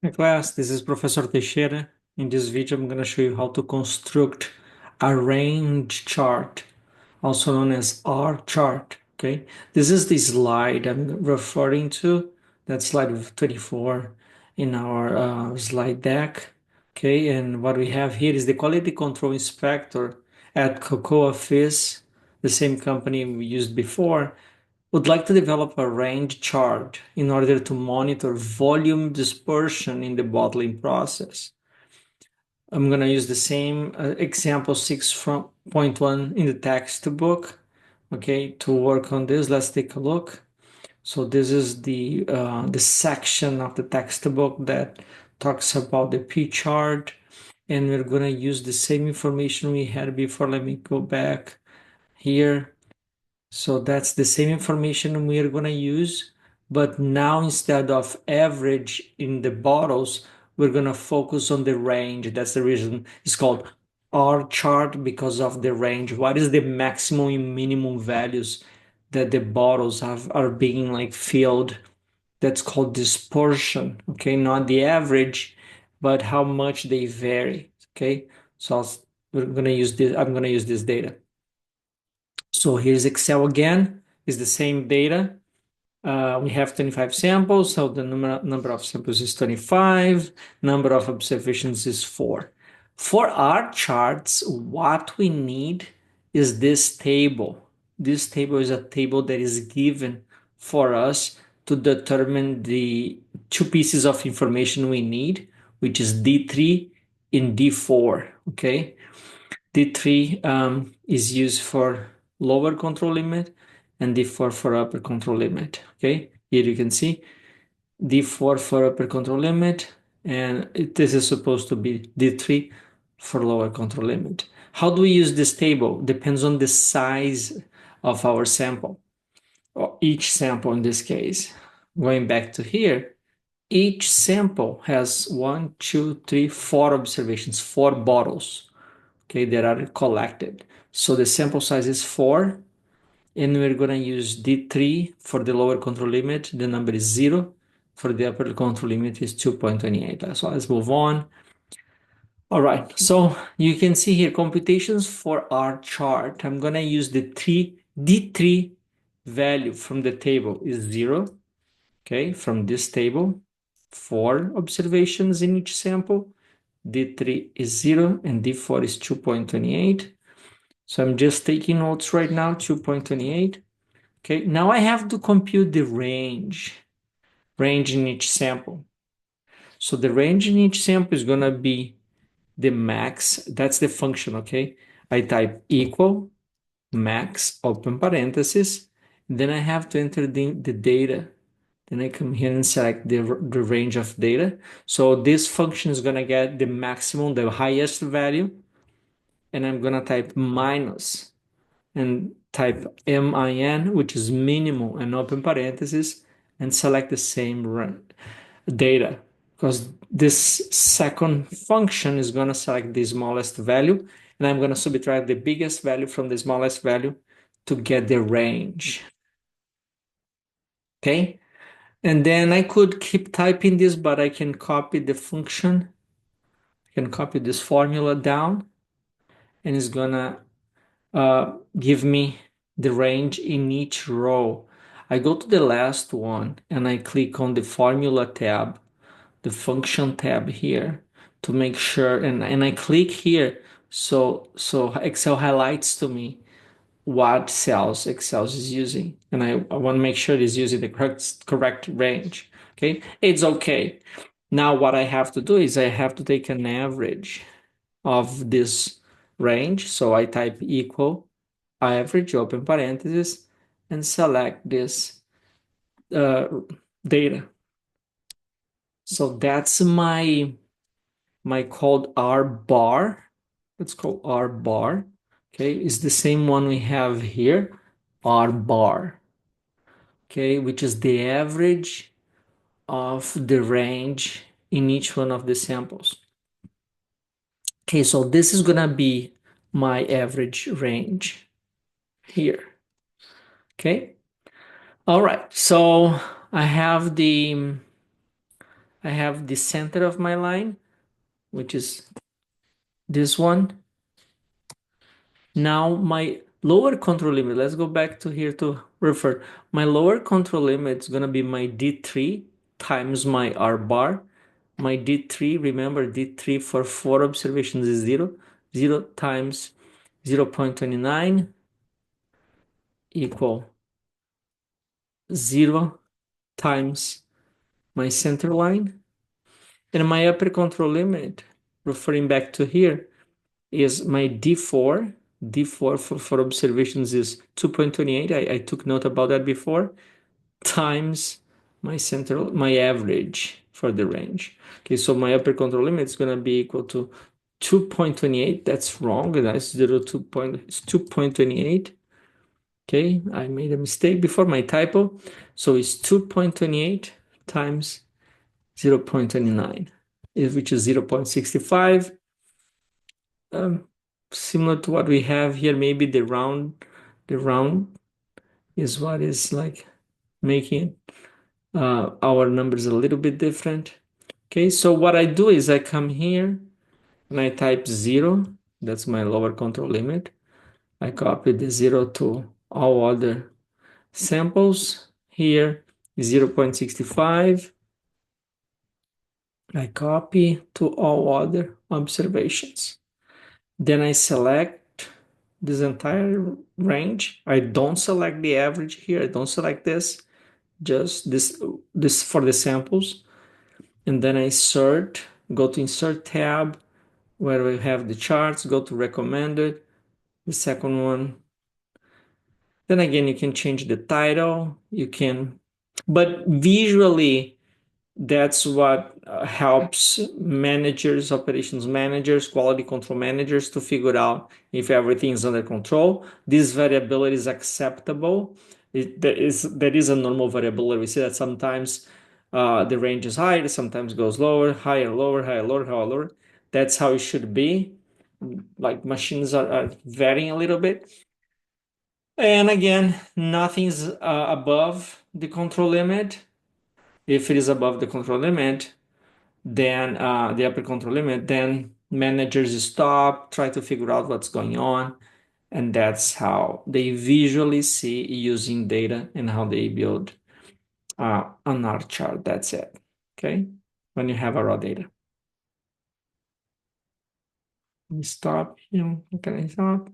Hi class, this is Professor Teixeira. In this video, I'm going to show you how to construct a range chart, also known as R chart. Okay, this is the slide I'm referring to. That's slide 24 in our slide deck. Okay, and what we have here is the quality control inspector at Cocoa Fizz, the same company we used before, would like to develop a range chart in order to monitor volume dispersion in the bottling process. I'm going to use the same example 6.1 in the textbook, okay, to work on this. Let's take a look. So this is the section of the textbook that talks about the P chart, and we're going to use the same information we had before. Let me go back here. So that's the same information we are going to use, but now instead of average in the bottles, we're going to focus on the range. That's the reason it's called R chart, because of the range. What is the maximum and minimum values that the bottles are being like filled? That's called dispersion, okay? Not the average, but how much they vary, okay? So we're going to use this. I'm going to use this data. So here's Excel again, is the same data. We have 25 samples, so the number of samples is 25, number of observations is 4. For our charts, what we need is this table. This table is a table that is given for us to determine the two pieces of information we need, which is D3 and D4, okay? D3 is used for lower control limit and D4 for upper control limit. Okay, here you can see D4 for upper control limit, and this is supposed to be D3 for lower control limit. How do we use this table? Depends on the size of our sample, or each sample in this case. Going back to here, each sample has 1, 2, 3, 4 observations, 4 bottles, okay, that are collected. So the sample size is 4, and we're going to use D3 for the lower control limit. The number is 0. For the upper control limit is 2.28. So let's move on. All right, so you can see here computations for our chart. I'm going to use the D3 value from the table is 0, okay, from this table. 4 observations in each sample. D3 is 0 and D4 is 2.28. So I'm just taking notes right now, 2.28. Okay, now I have to compute the range in each sample. So the range in each sample is gonna be the max, that's the function, okay? I type equal max, open parenthesis, then I have to enter the data. Then I come here and select the range of data. So this function is gonna get the maximum, the highest value, and I'm gonna type minus and type min, which is minimum, and open parenthesis, and select the same data, because this second function is going to select the smallest value, and I'm going to subtract the biggest value from the smallest value to get the range. Okay, and then I could keep typing this, but I can copy the function. I can copy this formula down, and it's gonna give me the range in each row. I go to the last one and I click on the formula tab, the function tab here, to make sure, and I click here, so Excel highlights to me what cells Excel is using, and I want to make sure it is using the correct range. Okay, it's okay. Now what I have to do is I have to take an average of this range, so I type equal average, open parenthesis, and select this uh, data. So that's my called R bar. Let's call R bar. Okay, it's the same one we have here, R bar. Okay, which is the average of the range in each one of the samples. Okay, so this is gonna be my average range here. Okay. All right, so I have I have the center of my line, which is this one. Now my lower control limit, let's go back to here to refer. My lower control limit is going to be my D3 times my R bar. My D3, remember D3 for 4 observations is 0. 0 times 0.29 equal 0 times my center line. And my upper control limit, referring back to here, is my D4. D4 for observations is 2.28. I took note about that before, times my central, my average for the range. Okay, so my upper control limit is going to be equal to 2.28. That's wrong. That's 2.28. Okay, I made a mistake before, my typo. So it's 2.28 times 0.29, which is 0.65. Similar to what we have here, maybe the round is what is like making our numbers a little bit different. Okay, so what I do is I come here and I type 0. That's my lower control limit. I copy the 0 to all other samples. Here 0.65. I copy to all other observations. Then I select this entire range. I don't select the average here. I don't select this, just this for the samples. And then I go to insert tab where we have the charts, go to recommended, the second one. Then again, you can change the title. But visually, that's what helps managers, operations managers, quality control managers to figure out if everything is under control. This variability is acceptable. There is a normal variability. We see that sometimes the range is higher, sometimes goes lower, higher, lower, higher, lower, higher, lower. That's how it should be. Like machines are varying a little bit. And again, nothing's above the control limit. If it is above the control limit, then the upper control limit, then managers stop, try to figure out what's going on. And that's how they visually see using data and how they build an R chart. That's it. Okay. When you have a raw data. Let me stop. Can I stop?